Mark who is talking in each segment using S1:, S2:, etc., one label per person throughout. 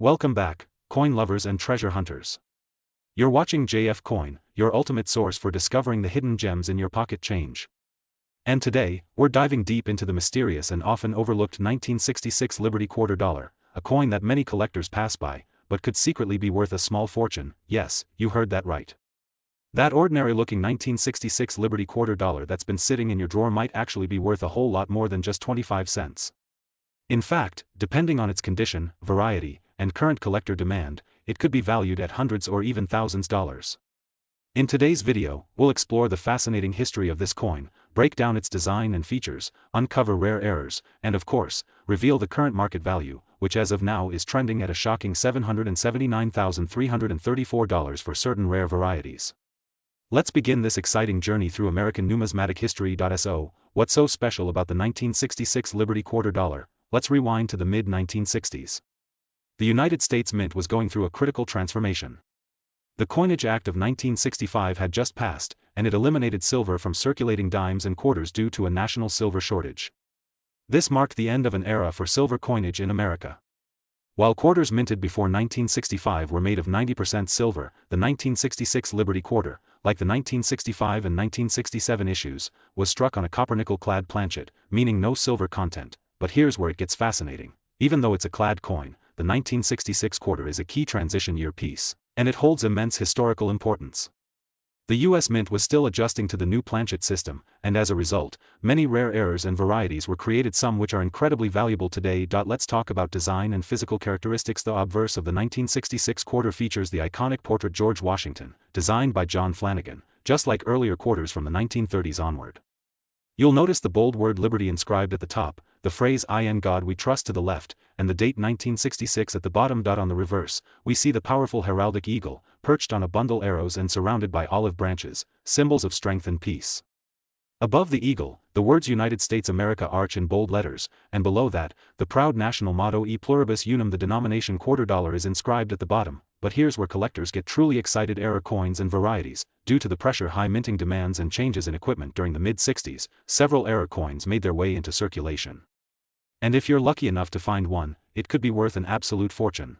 S1: Welcome back, coin lovers and treasure hunters. You're watching JF Coin, your ultimate source for discovering the hidden gems in your pocket change. And today, we're diving deep into the mysterious and often overlooked 1966 Liberty Quarter Dollar, a coin that many collectors pass by, but could secretly be worth a small fortune. Yes, you heard that right. That ordinary-looking 1966 Liberty Quarter Dollar that's been sitting in your drawer might actually be worth a whole lot more than just 25 cents. In fact, depending on its condition, variety, and current collector demand, it could be valued at hundreds or even thousands of dollars. In today's video, we'll explore the fascinating history of this coin, break down its design and features, uncover rare errors, and of course, reveal the current market value, which as of now is trending at a shocking $779,334 for certain rare varieties. Let's begin this exciting journey through American numismatic history. So, what's so special about the 1966 Liberty Quarter Dollar? Let's rewind to the mid-1960s. The United States Mint was going through a critical transformation. The Coinage Act of 1965 had just passed, and it eliminated silver from circulating dimes and quarters due to a national silver shortage. This marked the end of an era for silver coinage in America. While quarters minted before 1965 were made of 90% silver, the 1966 Liberty Quarter, like the 1965 and 1967 issues, was struck on a copper-nickel-clad planchet, meaning no silver content. But here's where it gets fascinating. Even though it's a clad coin, the 1966 quarter is a key transition year piece, and it holds immense historical importance. The U.S. Mint was still adjusting to the new planchet system, and as a result, many rare errors and varieties were created, some which are incredibly valuable today. Let's talk about design and physical characteristics. The obverse of the 1966 quarter features the iconic portrait George Washington, designed by John Flanagan, just like earlier quarters from the 1930s onward. You'll notice the bold word Liberty inscribed at the top, the phrase "In God We Trust" to the left, and the date 1966 at the bottom. On the reverse, we see the powerful heraldic eagle, perched on a bundle arrows and surrounded by olive branches, symbols of strength and peace. Above the eagle, the words United States America arch in bold letters, and below that, the proud national motto E Pluribus Unum. The denomination quarter dollar is inscribed at the bottom. But here's where collectors get truly excited. Error coins and varieties. Due to the pressure-high minting demands and changes in equipment during the mid-60s, several error coins made their way into circulation. And if you're lucky enough to find one, it could be worth an absolute fortune.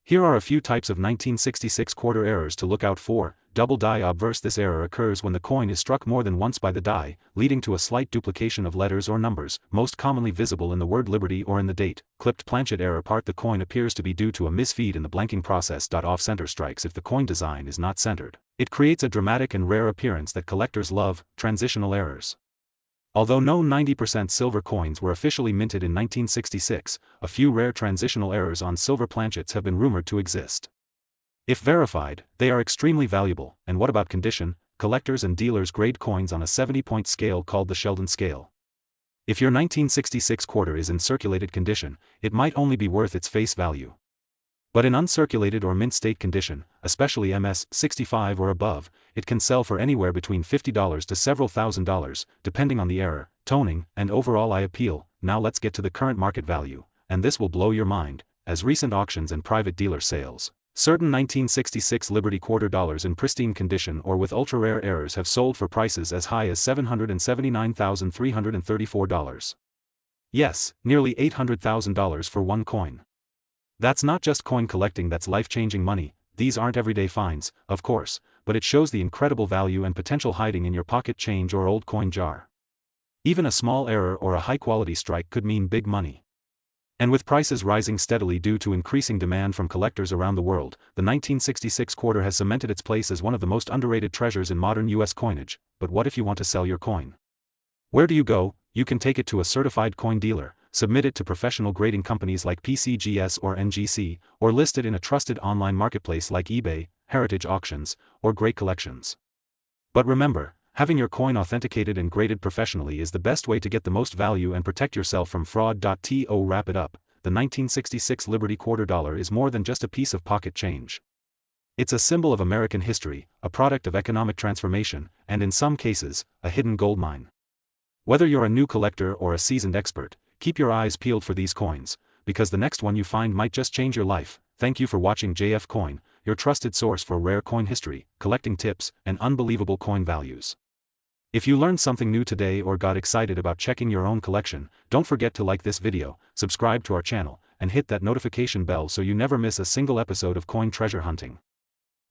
S1: Here are a few types of 1966 quarter errors to look out for. Double die obverse. This error occurs when the coin is struck more than once by the die, leading to a slight duplication of letters or numbers, most commonly visible in the word Liberty or in the date. Clipped planchet error. Part the coin appears to be due to a misfeed in the blanking process. Off-center strikes. If the coin design is not centered, it creates a dramatic and rare appearance that collectors love. Transitional errors. Although no 90% silver coins were officially minted in 1966, a few rare transitional errors on silver planchets have been rumored to exist. If verified, they are extremely valuable. And what about condition? Collectors and dealers grade coins on a 70-point scale called the Sheldon scale. If your 1966 quarter is in circulated condition, it might only be worth its face value. But in uncirculated or mint state condition, especially MS 65 or above, it can sell for anywhere between $50 to several $1,000s, depending on the error, toning, and overall eye appeal. Now let's get to the current market value, and this will blow your mind. As recent auctions and private dealer sales, certain 1966 Liberty Quarter Dollars in pristine condition or with ultra-rare errors have sold for prices as high as $779,334. Yes, nearly $800,000 for one coin. That's not just coin collecting that's life-changing money. These aren't everyday finds, of course, but it shows the incredible value and potential hiding in your pocket change or old coin jar. Even a small error or a high-quality strike could mean big money. And with prices rising steadily due to increasing demand from collectors around the world, the 1966 quarter has cemented its place as one of the most underrated treasures in modern U.S. coinage. But what if you want to sell your coin? Where do you go? You can take it to a certified coin dealer, submit it to professional grading companies like PCGS or NGC, or list it in a trusted online marketplace like eBay, Heritage Auctions, or Great Collections. But remember, having your coin authenticated and graded professionally is the best way to get the most value and protect yourself from fraud. To wrap it up, the 1966 Liberty Quarter Dollar is more than just a piece of pocket change. It's a symbol of American history, a product of economic transformation, and in some cases, a hidden goldmine. Whether you're a new collector or a seasoned expert, keep your eyes peeled for these coins, because the next one you find might just change your life. Thank you for watching JF Coin, your trusted source for rare coin history, collecting tips, and unbelievable coin values. If you learned something new today or got excited about checking your own collection, don't forget to like this video, subscribe to our channel, and hit that notification bell so you never miss a single episode of Coin Treasure Hunting.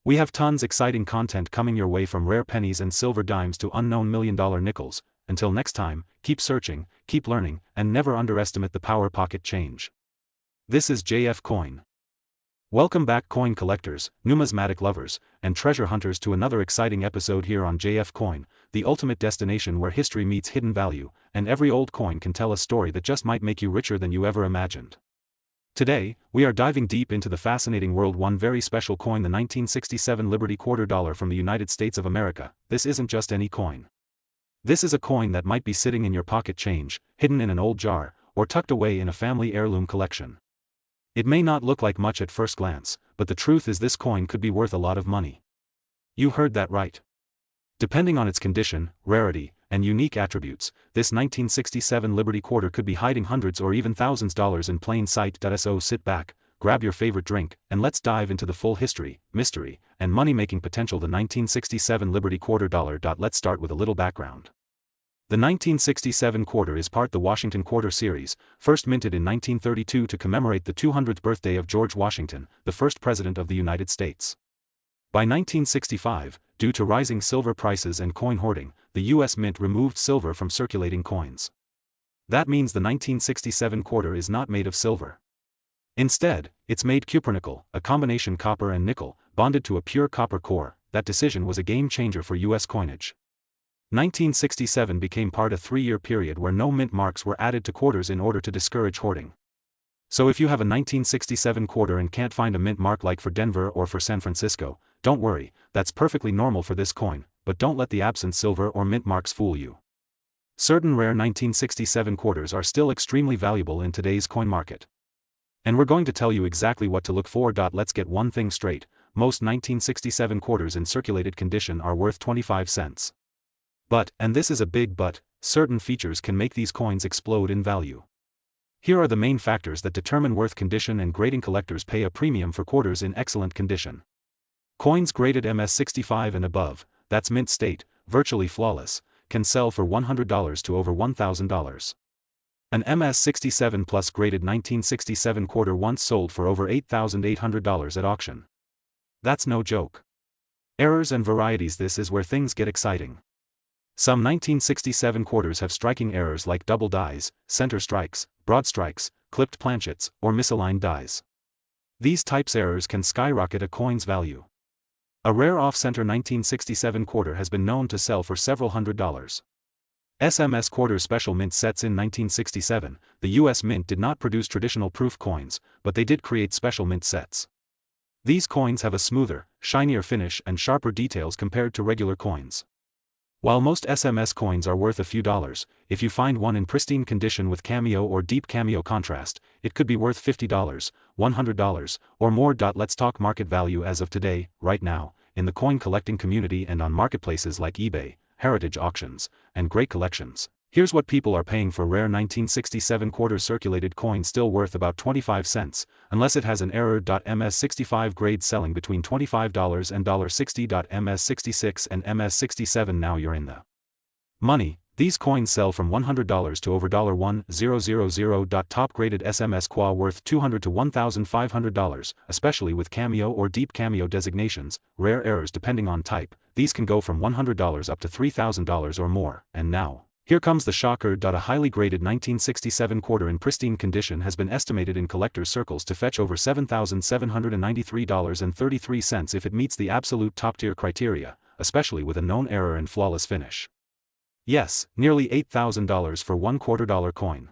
S1: We have tons exciting content coming your way, from rare pennies and silver dimes to unknown million-dollar nickels. Until next time, keep searching, keep learning, and never underestimate the power pocket change. This is JF Coin. Welcome back, coin collectors, numismatic lovers, and treasure hunters, to another exciting episode here on JF Coin, the ultimate destination where history meets hidden value, and every old coin can tell a story that just might make you richer than you ever imagined. Today, we are diving deep into the fascinating world one very special coin, the 1967 Liberty Quarter Dollar from the United States of America. This isn't just any coin. This is a coin that might be sitting in your pocket change, hidden in an old jar, or tucked away in a family heirloom collection. It may not look like much at first glance, but the truth is this coin could be worth a lot of money. You heard that right. Depending on its condition, rarity, and unique attributes, this 1967 Liberty Quarter could be hiding hundreds or even thousands of dollars in plain sight. So sit back, grab your favorite drink, and let's dive into the full history, mystery, and money-making potential of the 1967 Liberty Quarter Dollar. Let's start with a little background. The 1967 quarter is part the Washington Quarter series, first minted in 1932 to commemorate the 200th birthday of George Washington, the first president of the United States. By 1965, due to rising silver prices and coin hoarding, the U.S. Mint removed silver from circulating coins. That means the 1967 quarter is not made of silver. Instead, it's made cupronickel, a combination copper and nickel, bonded to a pure copper core. That decision was a game changer for U.S. coinage. 1967 became part of a 3-year period where no mint marks were added to quarters in order to discourage hoarding. So if you have a 1967 quarter and can't find a mint mark like for Denver or for San Francisco, don't worry, that's perfectly normal for this coin, but don't let the absent silver or mint marks fool you. Certain rare 1967 quarters are still extremely valuable in today's coin market. And we're going to tell you exactly what to look for. Let's get one thing straight: most 1967 quarters in circulated condition are worth 25 cents. But, and this is a big but, certain features can make these coins explode in value. Here are the main factors that determine worth: condition and grading. Collectors pay a premium for quarters in excellent condition. Coins graded MS65 and above, that's mint state, virtually flawless, can sell for $100 to over $1,000. An MS67 plus graded 1967 quarter once sold for over $8,800 at auction. That's no joke. Errors and varieties: this is where things get exciting. Some 1967 quarters have striking errors like double dies, center strikes, broad strikes, clipped planchets, or misaligned dies. These types errors can skyrocket a coin's value. A rare off-center 1967 quarter has been known to sell for several $100s. SMS quarter special mint sets. In 1967, the U.S. Mint did not produce traditional proof coins, but they did create special mint sets. These coins have a smoother, shinier finish and sharper details compared to regular coins. While most SMS coins are worth a few dollars, if you find one in pristine condition with cameo or deep cameo contrast, it could be worth $50, $100, or more. Let's talk market value as of today, right now, in the coin collecting community and on marketplaces like eBay, heritage auctions, and great collections. Here's what people are paying for rare 1967 quarter circulated coin, still worth about 25 cents, unless it has an error. MS65 grade selling between $25 and $60. MS66 and MS67, now you're in the money. These coins sell from $100 to over $1,000. Top graded SMS QA worth $200 to $1,500, especially with cameo or deep cameo designations. Rare errors depending on type, these can go from $100 up to $3,000 or more. And now, here comes the shocker. A highly graded 1967 quarter in pristine condition has been estimated in collectors' circles to fetch over $7,793.33 if it meets the absolute top-tier criteria, especially with a known error and flawless finish. Yes, nearly $8,000 for one $quarter-dollar coin.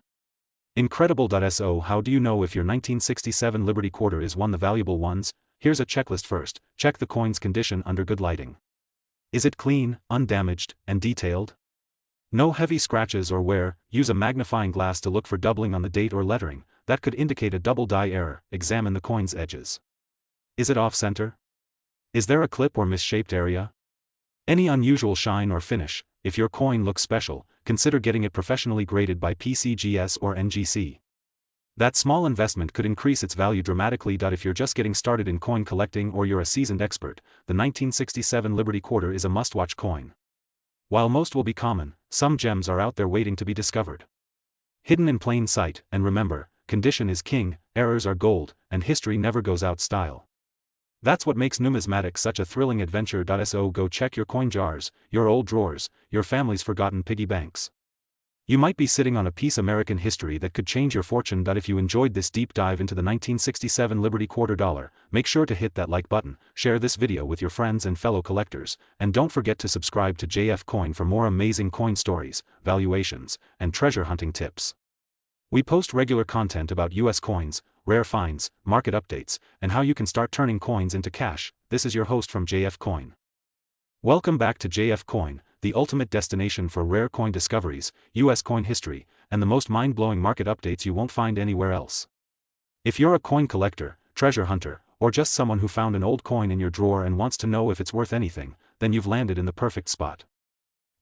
S1: Incredible. So how do you know if your 1967 Liberty Quarter is one of the valuable ones? Here's a checklist. First, check the coin's condition under good lighting. Is it clean, undamaged, and detailed? No heavy scratches or wear. Use a magnifying glass to look for doubling on the date or lettering. That could indicate a double die error. Examine the coin's edges. Is it off-center? Is there a clip or misshaped area? Any unusual shine or finish? If your coin looks special, consider getting it professionally graded by PCGS or NGC. That small investment could increase its value dramatically. If you're just getting started in coin collecting or you're a seasoned expert, the 1967 Liberty Quarter is a must-watch coin. While most will be common, some gems are out there waiting to be discovered. Hidden in plain sight. And remember, condition is king, errors are gold, and history never goes out style. That's what makes numismatics such a thrilling adventure. So go check your coin jars, your old drawers, your family's forgotten piggy banks. You might be sitting on a piece of American history that could change your fortune. If you enjoyed this deep dive into the 1967 Liberty Quarter Dollar, make sure to hit that like button, share this video with your friends and fellow collectors, and don't forget to subscribe to JF Coin for more amazing coin stories, valuations, and treasure hunting tips. We post regular content about US coins, rare finds, market updates, and how you can start turning coins into cash. This is your host from JF Coin. Welcome back to JF Coin, the ultimate destination for rare coin discoveries, US coin history, and the most mind-blowing market updates you won't find anywhere else. If you're a coin collector, treasure hunter, or just someone who found an old coin in your drawer and wants to know if it's worth anything, then you've landed in the perfect spot.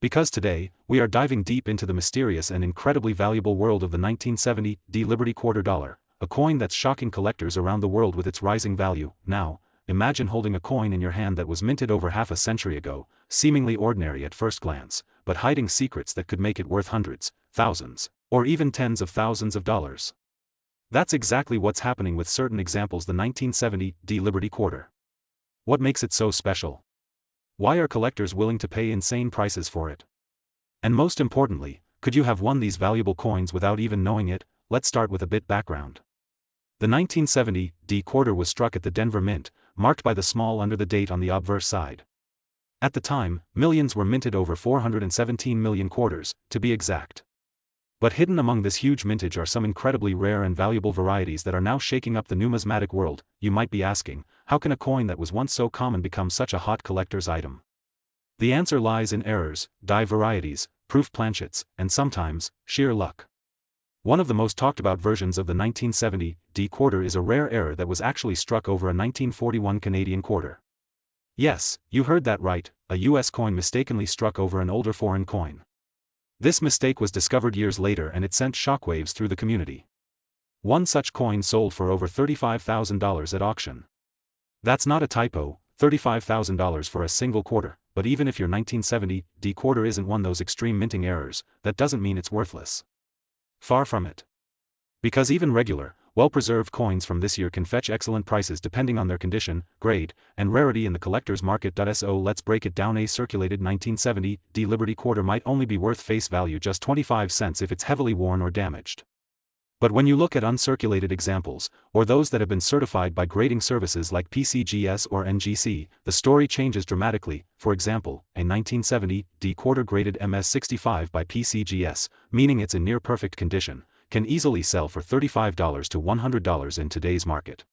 S1: Because today, we are diving deep into the mysterious and incredibly valuable world of the 1970 Liberty Quarter Dollar, a coin that's shocking collectors around the world with its rising value. Now, imagine holding a coin in your hand that was minted over half a century ago, seemingly ordinary at first glance, but hiding secrets that could make it worth hundreds, thousands, or even tens of thousands of dollars. That's exactly what's happening with certain examples. The 1970 Liberty Quarter. What makes it so special? Why are collectors willing to pay insane prices for it? And most importantly, could you have won these valuable coins without even knowing it? Let's start with a bit background. The 1970 quarter was struck at the Denver Mint, marked by the small under the date on the obverse side. At the time, millions were minted, over 417 million quarters, to be exact. But hidden among this huge mintage are some incredibly rare and valuable varieties that are now shaking up the numismatic world. You might be asking, how can a coin that was once so common become such a hot collector's item? The answer lies in errors, die varieties, proof planchets, and sometimes, sheer luck. One of the most talked about versions of the 1970 quarter is a rare error that was actually struck over a 1941 Canadian quarter. Yes, you heard that right, a US coin mistakenly struck over an older foreign coin. This mistake was discovered years later and it sent shockwaves through the community. One such coin sold for over $35,000 at auction. That's not a typo, $35,000 for a single quarter, but even if your 1970 quarter isn't one of those extreme minting errors, that doesn't mean it's worthless. Far from it. Because even regular, well-preserved coins from this year can fetch excellent prices depending on their condition, grade, and rarity in the collector's market. So let's break it down. A circulated 1970 Liberty Quarter might only be worth face value just 25 cents if it's heavily worn or damaged. But when you look at uncirculated examples, or those that have been certified by grading services like PCGS or NGC, the story changes dramatically. For example, a 1970 quarter graded MS65 by PCGS, meaning it's in near-perfect condition, can easily sell for $35 to $100 in today's market.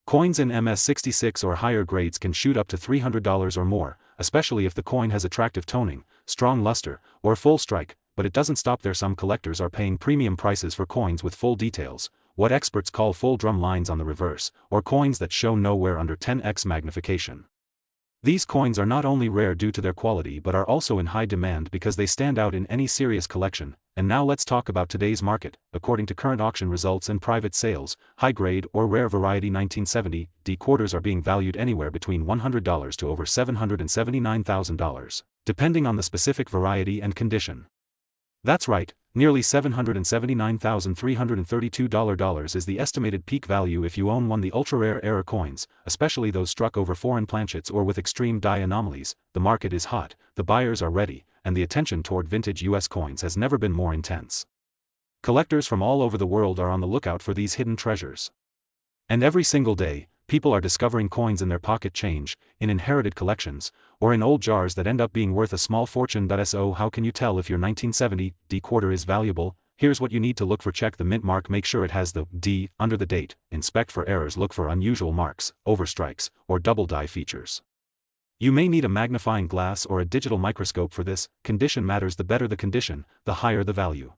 S1: Coins in MS66 or higher grades can shoot up to $300 or more, especially if the coin has attractive toning, strong luster, or full strike. But it doesn't stop there. Some collectors are paying premium prices for coins with full details, what experts call full drum lines on the reverse, or coins that show nowhere under 10x magnification. These coins are not only rare due to their quality but are also in high demand because they stand out in any serious collection. And now let's talk about today's market. According to current auction results and private sales, high-grade or rare variety 1970 quarters are being valued anywhere between $100 to over $779,000, depending on the specific variety and condition. That's right, nearly $779,332 is the estimated peak value if you own one of the ultra-rare error coins, especially those struck over foreign planchets or with extreme die anomalies. The market is hot, the buyers are ready, and the attention toward vintage US coins has never been more intense. Collectors from all over the world are on the lookout for these hidden treasures. And every single day, people are discovering coins in their pocket change, in inherited collections, or in old jars that end up being worth a small fortune. So how can you tell if your 1970 quarter is valuable? Here's what you need to look for. Check the mint mark. Make sure it has the D under the date. Inspect for errors. Look for unusual marks, overstrikes, or double die features. You may need a magnifying glass or a digital microscope for this. Condition matters. The better the condition, the higher the value.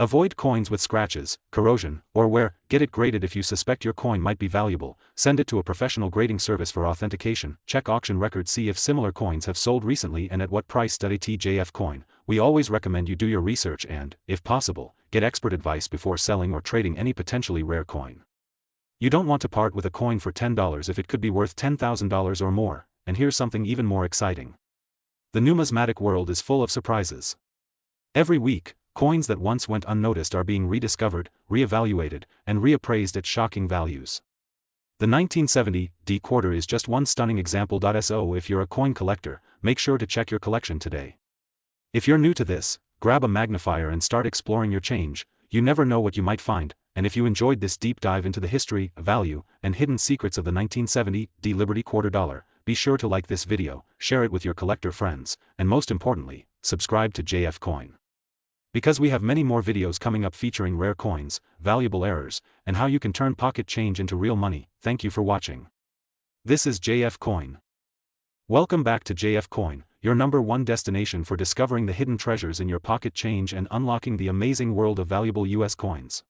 S1: Avoid coins with scratches, corrosion, or wear. Get it graded. If you suspect your coin might be valuable, send it to a professional grading service for authentication. Check auction records. See if similar coins have sold recently and at what price. JF Coin. We always recommend you do your research and, if possible, get expert advice before selling or trading any potentially rare coin. You don't want to part with a coin for $10 if it could be worth $10,000 or more. And here's something even more exciting. The numismatic world is full of surprises. Every week, Coins that once went unnoticed are being rediscovered, reevaluated, and reappraised at shocking values. The 1970 D quarter is just one stunning example. So if you're a coin collector, make sure to check your collection today. If you're new to this, grab a magnifier and start exploring your change. You never know what you might find. And if you enjoyed this deep dive into the history, value, and hidden secrets of the 1970 D Liberty quarter dollar, be sure to like this video, share it with your collector friends, and most importantly, subscribe to JF Coin. Because we have many more videos coming up featuring rare coins, valuable errors, and how you can turn pocket change into real money. Thank you for watching. This is JF Coin. Welcome back to JF Coin, your #1 destination for discovering the hidden treasures in your pocket change and unlocking the amazing world of valuable US coins.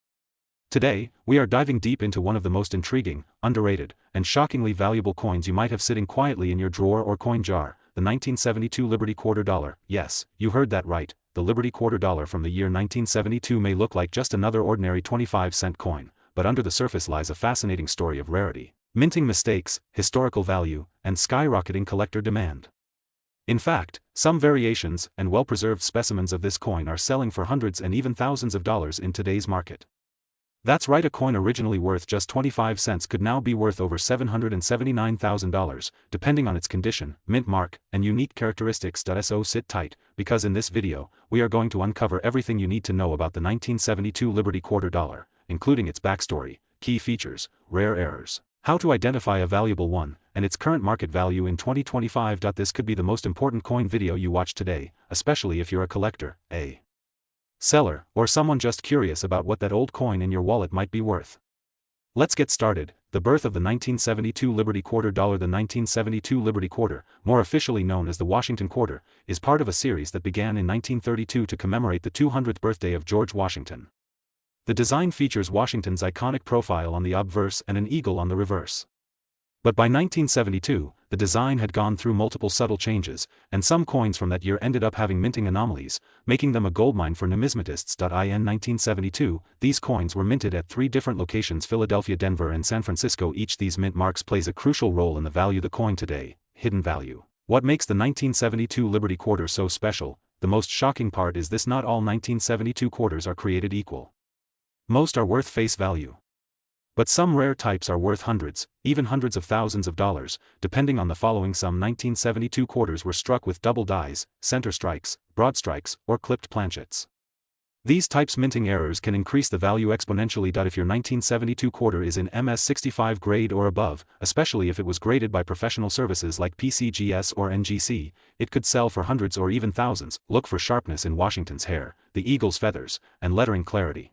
S1: Today, we are diving deep into one of the most intriguing, underrated, and shockingly valuable coins you might have sitting quietly in your drawer or coin jar, the 1972 Liberty quarter dollar. Yes, you heard that right. The Liberty quarter dollar from the year 1972 may look like just another ordinary 25-cent coin, but under the surface lies a fascinating story of rarity, minting mistakes, historical value, and skyrocketing collector demand. In fact, some variations and well-preserved specimens of this coin are selling for hundreds and even thousands of dollars in today's market. That's right, a coin originally worth just 25 cents could now be worth over $779,000, depending on its condition, mint mark, and unique characteristics. So sit tight, because in this video, we are going to uncover everything you need to know about the 1972 Liberty quarter dollar, including its backstory, key features, rare errors, how to identify a valuable one, and its current market value in 2025. This could be the most important coin video you watch today, especially if you're a collector, a seller, or someone just curious about what that old coin in your wallet might be worth. Let's get started. The birth of the 1972 Liberty quarter dollar. The 1972 Liberty quarter, more officially known as the Washington quarter, is part of a series that began in 1932 to commemorate the 200th birthday of George Washington. The design features Washington's iconic profile on the obverse and an eagle on the reverse. But by 1972, the design had gone through multiple subtle changes, and some coins from that year ended up having minting anomalies, making them a goldmine for numismatists. In 1972, these coins were minted at 3 different locations: Philadelphia, Denver, and San Francisco. Each these mint marks plays a crucial role in the value of the coin today. Hidden value. What makes the 1972 Liberty quarter so special? The most shocking part is this: not all 1972 quarters are created equal. Most are worth face value. But some rare types are worth hundreds, even hundreds of thousands of dollars, depending on the following. Some 1972 quarters were struck with double dies, center strikes, broad strikes, or clipped planchets. These types minting errors can increase the value exponentially. If your 1972 quarter is in MS65 grade or above, especially if it was graded by professional services like PCGS or NGC, it could sell for hundreds or even thousands. Look for sharpness in Washington's hair, the eagle's feathers, and lettering clarity.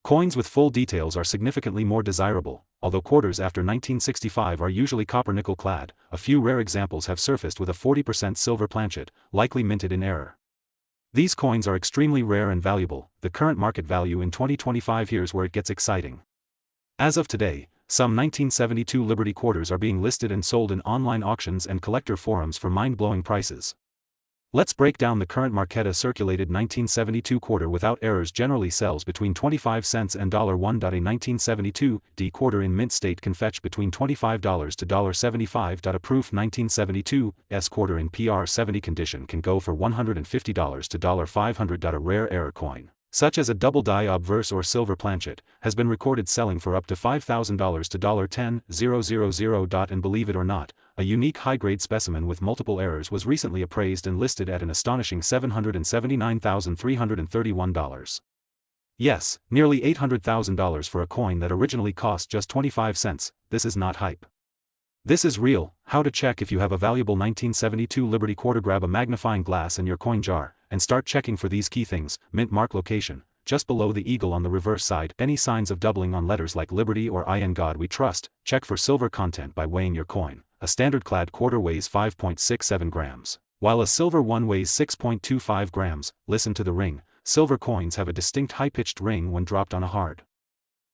S1: Coins with full details are significantly more desirable, although quarters after 1965 are usually copper-nickel clad. A few rare examples have surfaced with a 40% silver planchet, likely minted in error. These coins are extremely rare and valuable. The current market value in 2025. Here's where it gets exciting. As of today, some 1972 Liberty quarters are being listed and sold in online auctions and collector forums for mind-blowing prices. Let's break down the current market. A circulated 1972 quarter without errors generally sells between 25 cents and $1. A 1972 D quarter in mint state can fetch between $25 to $75. A proof 1972 S quarter in PR70 condition can go for $150 to $500. A rare error coin, such as a double die obverse or silver planchet, has been recorded selling for up to $5,000 to $10,000. And believe it or not, a unique high-grade specimen with multiple errors was recently appraised and listed at an astonishing $779,331. Yes, nearly $800,000 for a coin that originally cost just 25 cents. This is not hype. This is real. How to check if you have a valuable 1972 Liberty quarter? Grab a magnifying glass in your coin jar, and start checking for these key things: mint mark location, just below the eagle on the reverse side. Any signs of doubling on letters like Liberty or In God We Trust. Check for silver content by weighing your coin. A standard clad quarter weighs 5.67 grams, while a silver one weighs 6.25 grams. Listen to the ring. Silver coins have a distinct high-pitched ring when dropped on a hard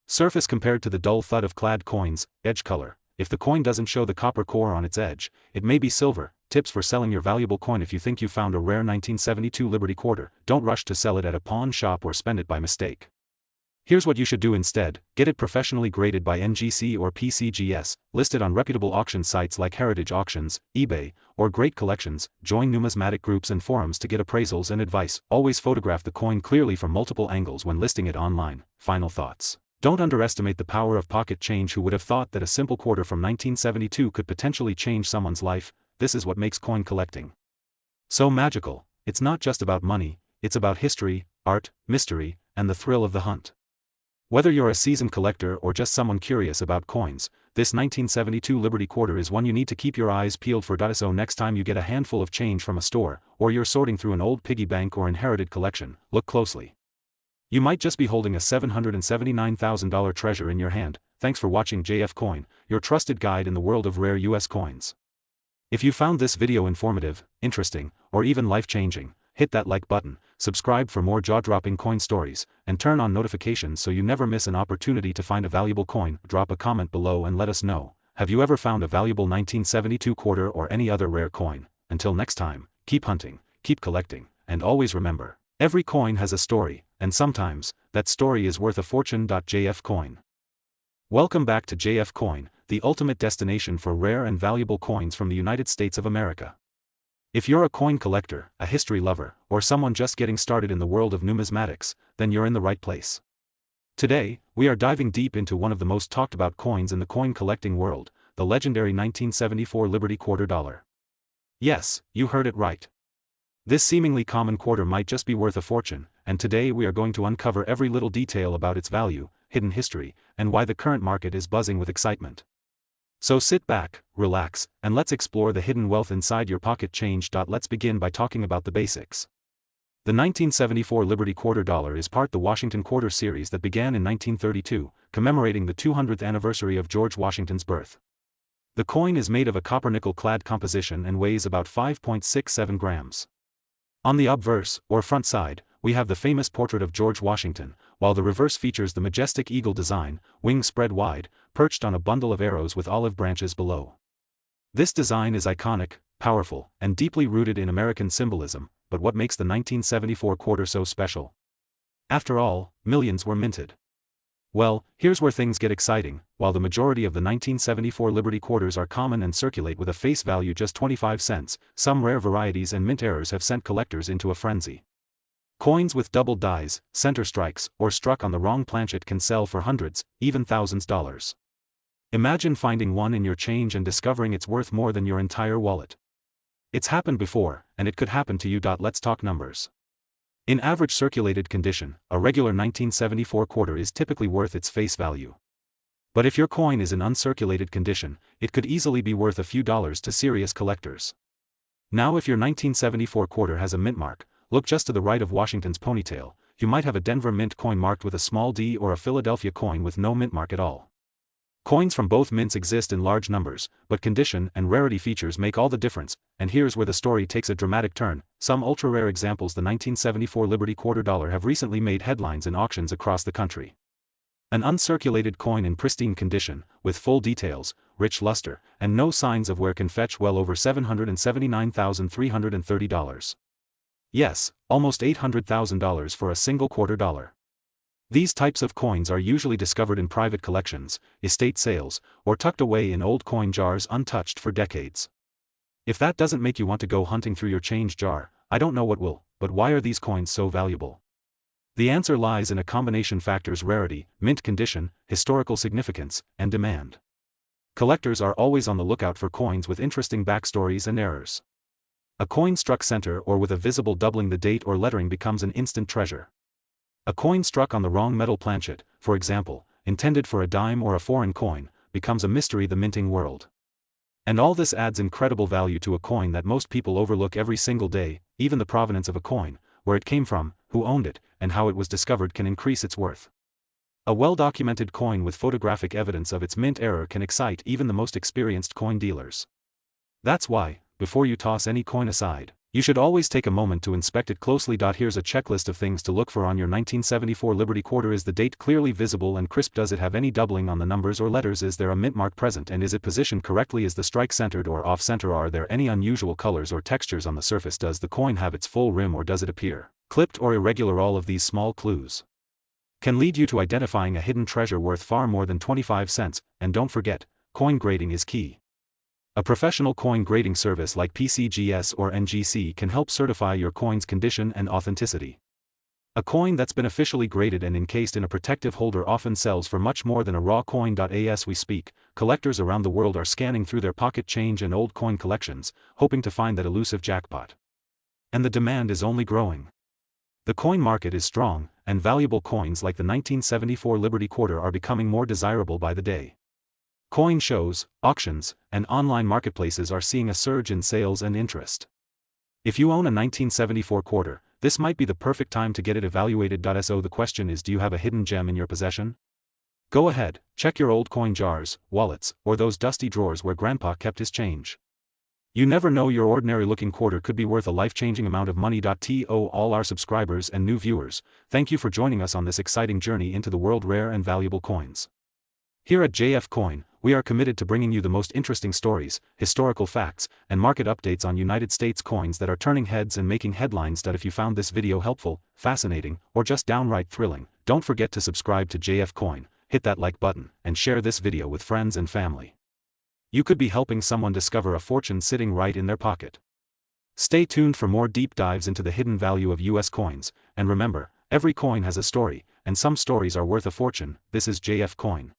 S1: surface compared to the dull thud of clad coins. Edge color. If the coin doesn't show the copper core on its edge, it may be silver. Tips for selling your valuable coin. If you think you found a rare 1972 Liberty quarter, don't rush to sell it at a pawn shop or spend it by mistake. Here's what you should do instead: get it professionally graded by NGC or PCGS, listed on reputable auction sites like Heritage Auctions, eBay, or Great Collections. Join numismatic groups and forums to get appraisals and advice. Always photograph the coin clearly from multiple angles when listing it online. Final thoughts. Don't underestimate the power of pocket change. Who would have thought that a simple quarter from 1972 could potentially change someone's life? This is what makes coin collecting so magical. It's not just about money, it's about history, art, mystery, and the thrill of the hunt. Whether you're a seasoned collector or just someone curious about coins, this 1972 Liberty Quarter is one you need to keep your eyes peeled for. So next time you get a handful of change from a store, or you're sorting through an old piggy bank or inherited collection, look closely. You might just be holding a $779,000 treasure in your hand. Thanks for watching JF Coin, your trusted guide in the world of rare US coins. If you found this video informative, interesting, or even life-changing, hit that like button, subscribe for more jaw-dropping coin stories, and turn on notifications so you never miss an opportunity to find a valuable coin. Drop a comment below and let us know, have you ever found a valuable 1972 quarter or any other rare coin? Until next time, keep hunting, keep collecting, and always remember, every coin has a story, and sometimes, that story is worth a fortune. JF Coin. Welcome back to JF Coin, the ultimate destination for rare and valuable coins from the United States of America. If you're a coin collector, a history lover, or someone just getting started in the world of numismatics, then you're in the right place. Today, we are diving deep into one of the most talked about coins in the coin collecting world, the legendary 1974 Liberty Quarter Dollar. Yes, you heard it right. This seemingly common quarter might just be worth a fortune, and today we are going to uncover every little detail about its value, hidden history, and why the current market is buzzing with excitement. So sit back, relax, and let's explore the hidden wealth inside your pocket change. Let's begin by talking about the basics. The 1974 Liberty Quarter Dollar is part the Washington Quarter series that began in 1932, commemorating the 200th anniversary of George Washington's birth. The coin is made of a copper-nickel-clad composition and weighs about 5.67 grams. On the obverse, or front side, we have the famous portrait of George Washington, while the reverse features the majestic eagle design, wings spread wide, perched on a bundle of arrows with olive branches below. This design is iconic, powerful, and deeply rooted in American symbolism, but what makes the 1974 quarter so special? After all, millions were minted. Well, here's where things get exciting. While the majority of the 1974 Liberty quarters are common and circulate with a face value just 25 cents, some rare varieties and mint errors have sent collectors into a frenzy. Coins with doubled dies, center strikes, or struck on the wrong planchet can sell for hundreds, even thousands dollars. Imagine finding one in your change and discovering it's worth more than your entire wallet. It's happened before, and it could happen to you. Let's talk numbers. In average circulated condition, a regular 1974 quarter is typically worth its face value. But if your coin is in uncirculated condition, it could easily be worth a few dollars to serious collectors. Now if your 1974 quarter has a mint mark, look just to the right of Washington's ponytail, you might have a Denver mint coin marked with a small d or a Philadelphia coin with no mint mark at all. Coins from both mints exist in large numbers, but condition and rarity features make all the difference, and here's where the story takes a dramatic turn. Some ultra-rare examples, the 1974 Liberty Quarter Dollar, have recently made headlines in auctions across the country. An uncirculated coin in pristine condition, with full details, rich luster, and no signs of wear can fetch well over $779,330. Yes, almost $800,000 for a single quarter dollar. These types of coins are usually discovered in private collections, estate sales, or tucked away in old coin jars untouched for decades. If that doesn't make you want to go hunting through your change jar, I don't know what will. But why are these coins so valuable? The answer lies in a combination factors: rarity, mint condition, historical significance, and demand. Collectors are always on the lookout for coins with interesting backstories and errors. A coin struck center or with a visible doubling the date or lettering becomes an instant treasure. A coin struck on the wrong metal planchet, for example, intended for a dime or a foreign coin, becomes a mystery the minting world. And all this adds incredible value to a coin that most people overlook every single day. Even the provenance of a coin, where it came from, who owned it, and how it was discovered, can increase its worth. A well-documented coin with photographic evidence of its mint error can excite even the most experienced coin dealers. That's why, before you toss any coin aside, you should always take a moment to inspect it closely. Here's a checklist of things to look for on your 1974 Liberty Quarter. Is the date clearly visible and crisp? Does it have any doubling on the numbers or letters? Is there a mint mark present, and is it positioned correctly? Is the strike centered or off-center? Are there any unusual colors or textures on the surface? Does the coin have its full rim or does it appear clipped or irregular? All of these small clues can lead you to identifying a hidden treasure worth far more than 25 cents, and don't forget, coin grading is key. A professional coin grading service like PCGS or NGC can help certify your coin's condition and authenticity. A coin that's been officially graded and encased in a protective holder often sells for much more than a raw coin. As we speak, collectors around the world are scanning through their pocket change and old coin collections, hoping to find that elusive jackpot. And the demand is only growing. The coin market is strong, and valuable coins like the 1974 Liberty Quarter are becoming more desirable by the day. Coin shows, auctions, and online marketplaces are seeing a surge in sales and interest. If you own a 1974 quarter, this might be the perfect time to get it evaluated. So the question is, do you have a hidden gem in your possession? Go ahead, check your old coin jars, wallets, or those dusty drawers where Grandpa kept his change. You never know, your ordinary-looking quarter could be worth a life-changing amount of money. To all our subscribers and new viewers, thank you for joining us on this exciting journey into the world rare and valuable coins. Here at JF Coin, we are committed to bringing you the most interesting stories, historical facts, and market updates on United States coins that are turning heads and making headlines. If you found this video helpful, fascinating, or just downright thrilling, don't forget to subscribe to JF Coin, hit that like button, and share this video with friends and family. You could be helping someone discover a fortune sitting right in their pocket. Stay tuned for more deep dives into the hidden value of US coins, and remember, every coin has a story, and some stories are worth a fortune. This is JF Coin.